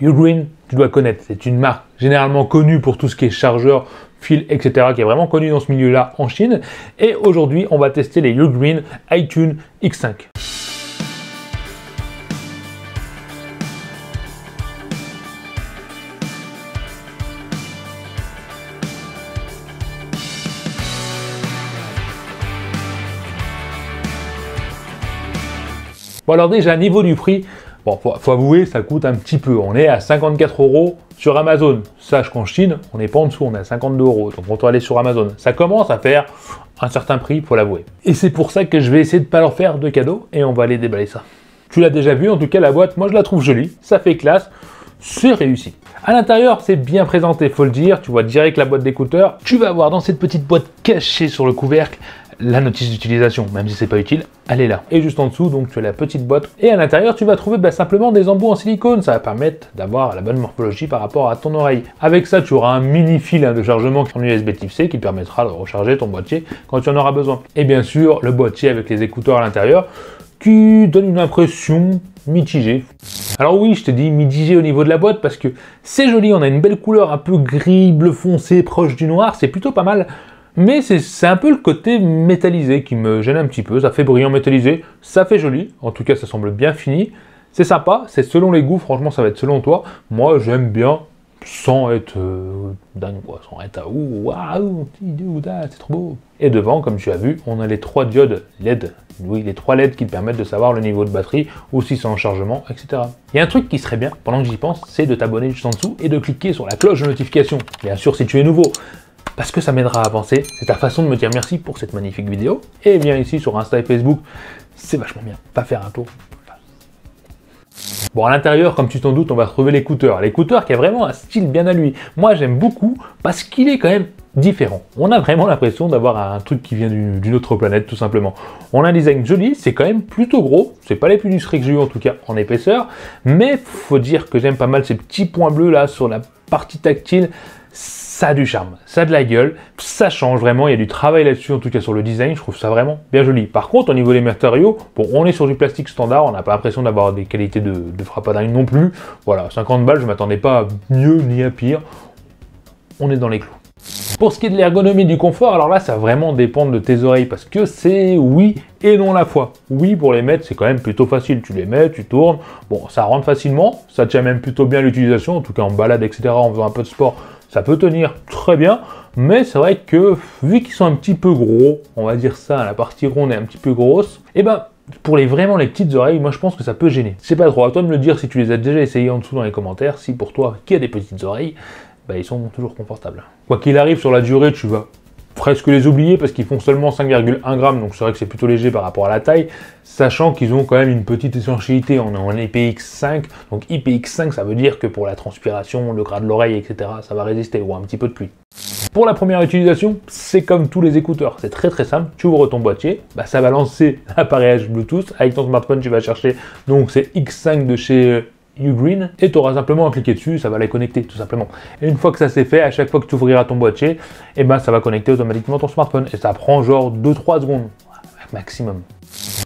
Ugreen, tu dois connaître, c'est une marque généralement connue pour tout ce qui est chargeur, fil, etc., qui est vraiment connue dans ce milieu-là en Chine. Et aujourd'hui, on va tester les Ugreen iTunes X5. Bon alors déjà, niveau du prix, bon, faut avouer, ça coûte un petit peu. On est à 54 € sur Amazon. Sache qu'en Chine, on n'est pas en dessous, on est à 52 €. Donc on doit aller sur Amazon. Ça commence à faire un certain prix, faut l'avouer. Et c'est pour ça que je vais essayer de ne pas leur faire de cadeaux et on va aller déballer ça. Tu l'as déjà vu, en tout cas la boîte, moi je la trouve jolie, ça fait classe, c'est réussi. À l'intérieur, c'est bien présenté, faut le dire. Tu vois direct la boîte d'écouteurs. Tu vas avoir dans cette petite boîte cachée sur le couvercle la notice d'utilisation, même si c'est pas utile, elle est là. Et juste en dessous, donc tu as la petite boîte. Et à l'intérieur, tu vas trouver simplement des embouts en silicone. Ça va permettre d'avoir la bonne morphologie par rapport à ton oreille. Avec ça, tu auras un mini fil de chargement en USB Type C qui permettra de recharger ton boîtier quand tu en auras besoin. Et bien sûr, le boîtier avec les écouteurs à l'intérieur qui donne une impression mitigée. Alors oui, je te dis mitigé au niveau de la boîte parce que c'est joli, on a une belle couleur un peu gris, bleu foncé, proche du noir, c'est plutôt pas mal. Mais c'est un peu le côté métallisé qui me gêne un petit peu. Ça fait brillant métallisé, ça fait joli. En tout cas, ça semble bien fini. C'est sympa, c'est selon les goûts. Franchement, ça va être selon toi. Moi, j'aime bien sans être dingue, quoi. Sans être waouh, c'est trop beau. Et devant, comme tu as vu, on a les 3 diodes LED. Oui, les 3 LED qui te permettent de savoir le niveau de batterie, aussi sans chargement, etc. Il y a un truc qui serait bien, pendant que j'y pense, c'est de t'abonner juste en dessous et de cliquer sur la cloche de notification. Bien sûr, si tu es nouveau, parce que ça m'aidera à avancer, c'est ta façon de me dire merci pour cette magnifique vidéo. Et bien ici sur Insta et Facebook, c'est vachement bien. Va faire un tour. Bon, à l'intérieur, comme tu t'en doutes, on va retrouver l'écouteur. L'écouteur qui a vraiment un style bien à lui. Moi, j'aime beaucoup parce qu'il est quand même différent. On a vraiment l'impression d'avoir un truc qui vient d'une autre planète, tout simplement. On a un design joli, c'est quand même plutôt gros. C'est pas les plus illustrés que j'ai eu, en tout cas, en épaisseur. Mais faut dire que j'aime pas mal ces petits points bleus là sur la partie tactile. Ça a du charme, ça a de la gueule, ça change vraiment, il y a du travail là-dessus, en tout cas sur le design, je trouve ça vraiment bien joli. Par contre, au niveau des matériaux, bon, on est sur du plastique standard, on n'a pas l'impression d'avoir des qualités de frappadingue non plus. Voilà, 50 balles, je m'attendais pas à mieux ni à pire. On est dans les clous. Pour ce qui est de l'ergonomie du confort, alors là, ça va vraiment dépendre de tes oreilles, parce que c'est oui et non à la fois. Oui, pour les mettre, c'est quand même plutôt facile. Tu les mets, tu tournes, bon, ça rentre facilement, ça tient même plutôt bien l'utilisation, en tout cas en balade, etc., en faisant un peu de sport, ça peut tenir très bien, mais c'est vrai que, vu qu'ils sont un petit peu gros, on va dire ça, la partie ronde est un petit peu grosse, et pour vraiment les petites oreilles, moi je pense que ça peut gêner. C'est pas trop, à toi de me le dire si tu les as déjà essayés en dessous dans les commentaires, si pour toi, qui a des petites oreilles, ils sont toujours confortables. Quoi qu'il arrive, sur la durée, tu vas presque les oublier parce qu'ils font seulement 5,1 g, donc c'est vrai que c'est plutôt léger par rapport à la taille, sachant qu'ils ont quand même une petite étanchéité, on est en IPX5, donc IPX5 ça veut dire que pour la transpiration, le gras de l'oreille, etc., ça va résister, ou un petit peu de pluie. Pour la première utilisation, c'est comme tous les écouteurs, c'est très simple, tu ouvres ton boîtier, ça va lancer l'appareillage Bluetooth, avec ton smartphone tu vas chercher, donc c'est X5 de chez Ugreen, et tu auras simplement à cliquer dessus, ça va les connecter tout simplement. Et une fois que ça c'est fait, à chaque fois que tu ouvriras ton boîtier, ça va connecter automatiquement ton smartphone. Et ça prend genre 2-3 secondes, maximum.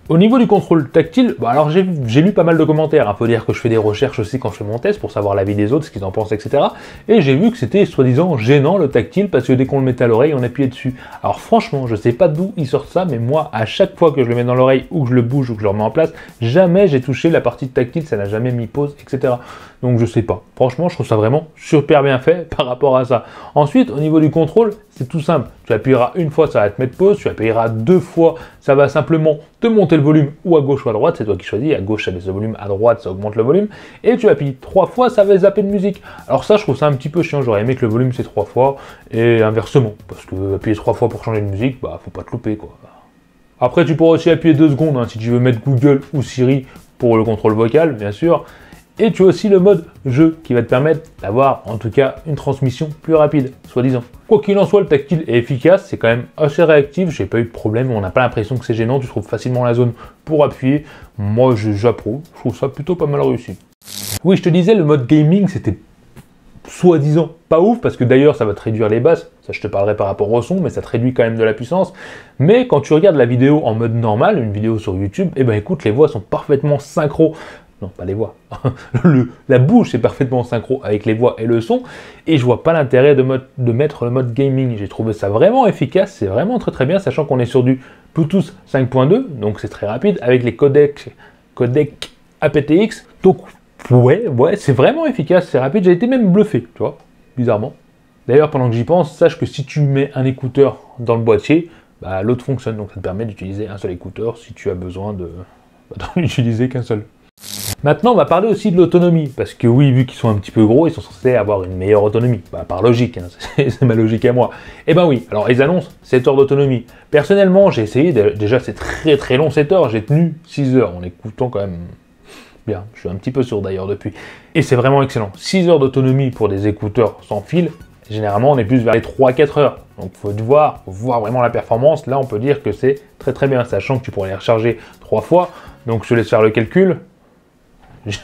Au niveau du contrôle tactile, alors j'ai lu pas mal de commentaires, il faut dire que je fais des recherches aussi quand je fais mon test pour savoir l'avis des autres, ce qu'ils en pensent, etc. Et j'ai vu que c'était soi-disant gênant le tactile parce que dès qu'on le mettait à l'oreille, on appuyait dessus. Alors franchement, je sais pas d'où ils sortent ça, mais moi, à chaque fois que je le mets dans l'oreille ou que je le bouge ou que je le remets en place, jamais j'ai touché la partie tactile, ça n'a jamais mis pause, etc. Donc je sais pas. Franchement, je trouve ça vraiment super bien fait par rapport à ça. Ensuite, au niveau du contrôle, c'est tout simple. Tu appuieras une fois, ça va te mettre pause. Tu appuieras 2 fois, ça va simplement te monter le volume ou à gauche ou à droite. C'est toi qui choisis. À gauche, ça baisse le volume. À droite, ça augmente le volume. Et tu appuies 3 fois, ça va zapper de musique. Alors ça, je trouve ça un petit peu chiant. J'aurais aimé que le volume, c'est 3 fois. Et inversement. Parce que appuyer 3 fois pour changer de musique, faut pas te louper, quoi. Après, tu pourras aussi appuyer 2 secondes si tu veux mettre Google ou Siri pour le contrôle vocal, bien sûr. Et tu as aussi le mode jeu qui va te permettre d'avoir en tout cas une transmission plus rapide, soi-disant. Quoi qu'il en soit, le tactile est efficace, c'est quand même assez réactif, j'ai pas eu de problème, on n'a pas l'impression que c'est gênant, tu trouves facilement la zone pour appuyer. Moi j'approuve, je trouve ça plutôt pas mal réussi. Oui, je te disais, le mode gaming c'était soi-disant pas ouf, parce que d'ailleurs ça va te réduire les basses, ça je te parlerai par rapport au son, mais ça te réduit quand même de la puissance. Mais quand tu regardes la vidéo en mode normal, une vidéo sur YouTube, écoute, les voix sont parfaitement synchro. non pas les voix, la bouche est parfaitement synchro avec les voix et le son, et je vois pas l'intérêt de mettre le mode gaming. J'ai trouvé ça vraiment efficace, c'est vraiment très bien, sachant qu'on est sur du Bluetooth 5.2, donc c'est très rapide, avec les codecs aptX, donc ouais, c'est vraiment efficace, c'est rapide, j'ai été même bluffé, tu vois, bizarrement. D'ailleurs, pendant que j'y pense, sache que si tu mets un écouteur dans le boîtier, bah, l'autre fonctionne, donc ça te permet d'utiliser un seul écouteur si tu as besoin d'en utiliser qu'un seul. Maintenant, on va parler aussi de l'autonomie, parce que oui, vu qu'ils sont un petit peu gros, ils sont censés avoir une meilleure autonomie, bah, par logique, hein, c'est ma logique à moi. Et ben oui, alors ils annoncent 7 heures d'autonomie. Personnellement, j'ai essayé, déjà c'est très long 7 heures, j'ai tenu 6 heures, en écoutant quand même bien, je suis un petit peu sourd d'ailleurs depuis. Et c'est vraiment excellent, 6 heures d'autonomie pour des écouteurs sans fil. Généralement, on est plus vers les 3-4 heures. Donc, il faut voir vraiment la performance. Là, on peut dire que c'est très bien, sachant que tu pourrais les recharger 3 fois. Donc, je te laisse faire le calcul.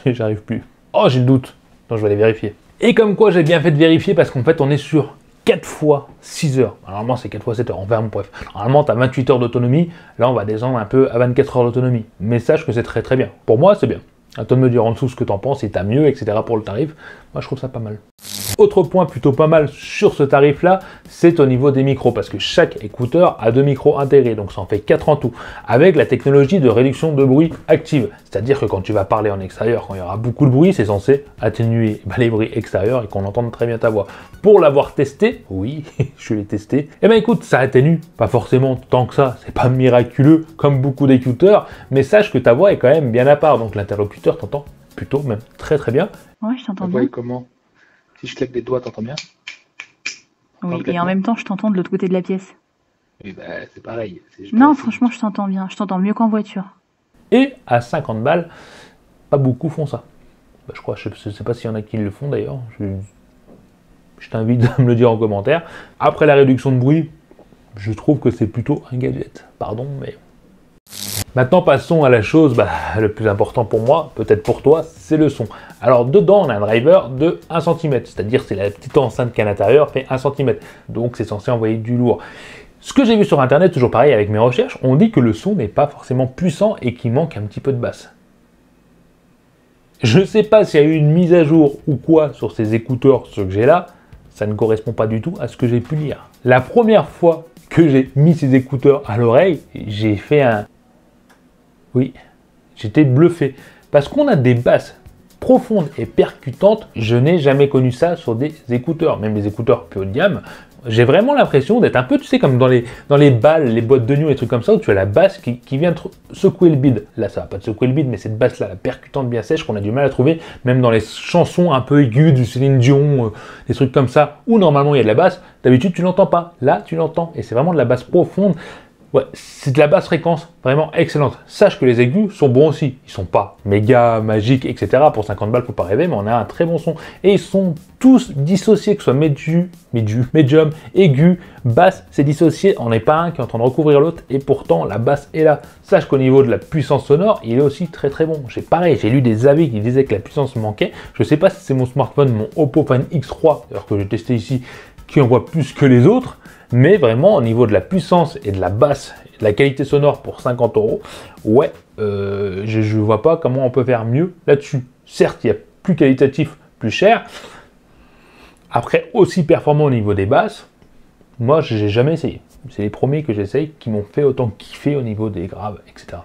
J'arrive plus. Oh, j'ai le doute. Donc, je vais aller vérifier. Et comme quoi, j'ai bien fait de vérifier parce qu'en fait, on est sur 4 fois 6 heures. Normalement, c'est 4 fois 7 heures. Enfin, bref. Normalement, tu as 28 heures d'autonomie. Là, on va descendre un peu à 24 heures d'autonomie. Mais sache que c'est très bien. Pour moi, c'est bien. À toi de me dire en dessous ce que tu en penses, si tu as mieux, etc. pour le tarif. Moi, je trouve ça pas mal. Autre point plutôt pas mal sur ce tarif-là, c'est au niveau des micros, parce que chaque écouteur a 2 micros intégrés, donc ça en fait 4 en tout, avec la technologie de réduction de bruit active. C'est-à-dire que quand tu vas parler en extérieur, quand il y aura beaucoup de bruit, c'est censé atténuer les bruits extérieurs et qu'on entende très bien ta voix. Pour l'avoir testé, oui, je l'ai testé, et ben écoute, ça atténue, pas forcément tant que ça, c'est pas miraculeux comme beaucoup d'écouteurs, mais sache que ta voix est quand même bien à part, donc l'interlocuteur t'entend plutôt même très bien. Ouais, je t'entends bien. Comment? Si je claque des doigts, t'entends bien? Oui, et en même temps, je t'entends de l'autre côté de la pièce. Oui, bah, c'est pareil. Non, franchement, je t'entends bien. Je t'entends mieux qu'en voiture. Et à 50 balles, pas beaucoup font ça. Bah, je crois, je sais pas s'il y en a qui le font d'ailleurs. Je t'invite à me le dire en commentaire. Après la réduction de bruit, je trouve que c'est plutôt un gadget. Pardon, mais... Maintenant, passons à la chose le plus important pour moi, peut-être pour toi, c'est le son. Alors dedans, on a un driver de 1 cm, c'est-à-dire c'est la petite enceinte qui est à l'intérieur fait 1 cm, donc c'est censé envoyer du lourd. Ce que j'ai vu sur internet, toujours pareil avec mes recherches, on dit que le son n'est pas forcément puissant et qu'il manque un petit peu de basse. Je ne sais pas s'il y a eu une mise à jour ou quoi sur ces écouteurs, ceux que j'ai là, ça ne correspond pas du tout à ce que j'ai pu lire. La première fois que j'ai mis ces écouteurs à l'oreille, j'ai fait un... Oui, j'étais bluffé. Parce qu'on a des basses profondes et percutantes, je n'ai jamais connu ça sur des écouteurs, même les écouteurs plus haut de gamme. J'ai vraiment l'impression d'être un peu, tu sais, comme dans les balles, les boîtes de nuit, les trucs comme ça, où tu as la basse qui vient secouer le bide. Là, ça va pas te secouer le bide, mais cette basse-là, la percutante bien sèche, qu'on a du mal à trouver, même dans les chansons un peu aiguës du Céline Dion, des trucs comme ça, où normalement il y a de la basse, d'habitude tu l'entends pas. Là, tu l'entends, et c'est vraiment de la basse profonde. Ouais, c'est de la basse fréquence, vraiment excellente. Sache que les aigus sont bons aussi. Ils sont pas méga magiques, etc. Pour 50 balles, faut pas rêver, mais on a un très bon son. Et ils sont tous dissociés, que ce soit médium, aigu, basse, c'est dissocié. On n'est pas un qui est en train de recouvrir l'autre, et pourtant la basse est là. Sache qu'au niveau de la puissance sonore, il est aussi très bon. J'ai lu des avis qui disaient que la puissance manquait. Je sais pas si c'est mon smartphone, mon Oppo Find X3, alors que j'ai testé ici, qui envoie plus que les autres. Mais vraiment, au niveau de la puissance et de la basse, et de la qualité sonore pour 50 €, ouais, je vois pas comment on peut faire mieux là-dessus. Certes, il y a plus qualitatif, plus cher. Après, aussi performant au niveau des basses, moi, j'ai jamais essayé. C'est les premiers que j'essaye qui m'ont fait autant kiffer au niveau des graves, etc.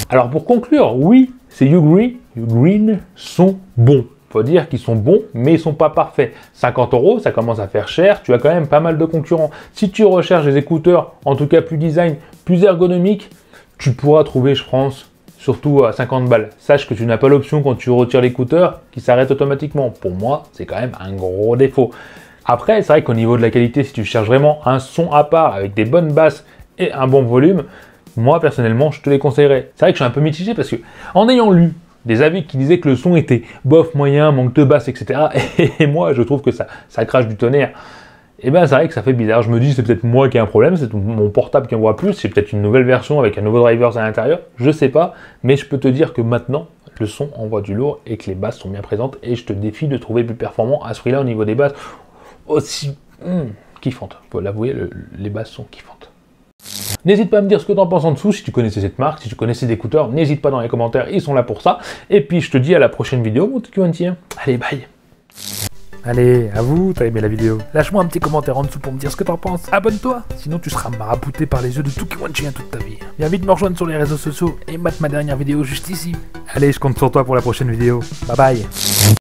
Alors, pour conclure, oui, ces Ugreen sont bons. Faut dire qu'ils sont bons, mais ils sont pas parfaits. 50 €, ça commence à faire cher, tu as quand même pas mal de concurrents. Si tu recherches des écouteurs, en tout cas plus design, plus ergonomiques, tu pourras trouver, je pense, surtout à 50 balles. Sache que tu n'as pas l'option quand tu retires l'écouteur qui s'arrête automatiquement. Pour moi, c'est quand même un gros défaut. Après, c'est vrai qu'au niveau de la qualité, si tu cherches vraiment un son à part avec des bonnes basses et un bon volume, moi personnellement, je te les conseillerais. C'est vrai que je suis un peu mitigé parce que, en ayant lu des avis qui disaient que le son était bof, moyen, manque de basse, etc. Et moi, je trouve que ça crache du tonnerre. Et bien, c'est vrai que ça fait bizarre. Je me dis, c'est peut-être moi qui ai un problème, c'est mon portable qui envoie plus, c'est peut-être une nouvelle version avec un nouveau driver à l'intérieur, je sais pas. Mais je peux te dire que maintenant, le son envoie du lourd et que les basses sont bien présentes. Et je te défie de trouver plus performant à ce prix-là au niveau des basses aussi kiffantes. Faut l'avouer, les basses sont kiffantes. N'hésite pas à me dire ce que t'en penses en dessous, si tu connaissais cette marque, si tu connaissais des écouteurs, n'hésite pas dans les commentaires, ils sont là pour ça. Et puis je te dis à la prochaine vidéo, mon petit QNT. Allez, bye. Allez, à vous, t'as aimé la vidéo. Lâche-moi un petit commentaire en dessous pour me dire ce que t'en penses. Abonne-toi, sinon tu seras marabouté par les yeux de tout QNT toute ta vie. Viens vite me rejoindre sur les réseaux sociaux et mate ma dernière vidéo juste ici. Allez, je compte sur toi pour la prochaine vidéo. Bye bye.